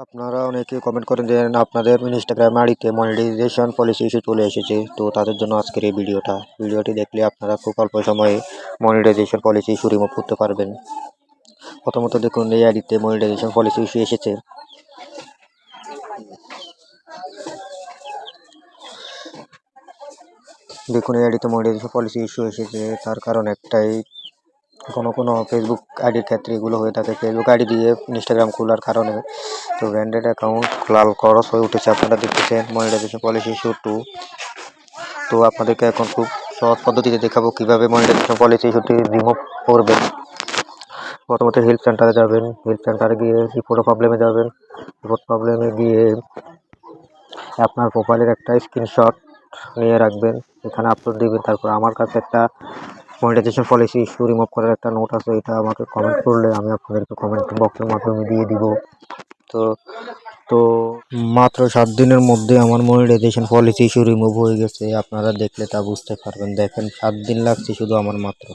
আপনারা অনেকে কমেন্ট করেন যে আপনাদের ইনস্টাগ্রাম আইডিতে মনিটাইজেশন পলিসি ইস্যু চলে এসেছে। তো তাদের জন্য আজকের এই ভিডিওটি দেখলে আপনারা খুব অল্প সময়ে মনিটাইজেশন পলিসি ইস্যু রিমুভ করতে পারবেন। প্রথমত দেখুন, এই আইডিতে মনিটাইজেশন পলিসি ইস্যু এসেছে। দেখুন, এই আইডিতে মনিটাইজেশন পলিসি ইস্যু এসেছে, তার কারণ একটাই, কোনো ফেসবুক আইডির ক্ষেত্রে এগুলো হয়ে থাকে। ফেসবুক আইডি দিয়ে ইনস্টাগ্রাম খোলার কারণে তো ব্র্যান্ডেড অ্যাকাউন্ট লাল খরচ হয়ে উঠেছে। আপনারা দেখতেছেন মনিটাইজেশন পলিসি ইস্যু 2। তো আপনাদেরকে এখন খুব সহজ পদ্ধতিতে দেখাবো কীভাবে মনিটাইজেশন পলিসি ইস্যুটি রিমুভ করবেন। প্রথমত হেল্প সেন্টারে যাবেন, হেল্প সেন্টারে গিয়ে রিপোর্ট প্রবলেমে যাবেন। রিপোর্ট প্রবলেমে গিয়ে আপনার প্রোফাইলের একটা স্ক্রিনশট নিয়ে রাখবেন, এখানে আপলোড দিবেন। তারপর আমার কাছে একটা মনিটাইজেশন পলিসি ইস্যু রিমুভ করার একটা নোট আছে, এটা আমাকে কমেন্ট করলে আমি আপনাদেরকে কমেন্ট বক্সের মাধ্যমে দিয়ে দিব। তো তো মাত্র 7 দিনের মধ্যে আমার মনিটাইজেশন পলিসি ইস্যু রিমুভ হয়ে গেছে। আপনারা দেখলে তা বুঝতে পারবেন। দেখেন, 7 দিন লাগছে শুধু আমার মাত্র।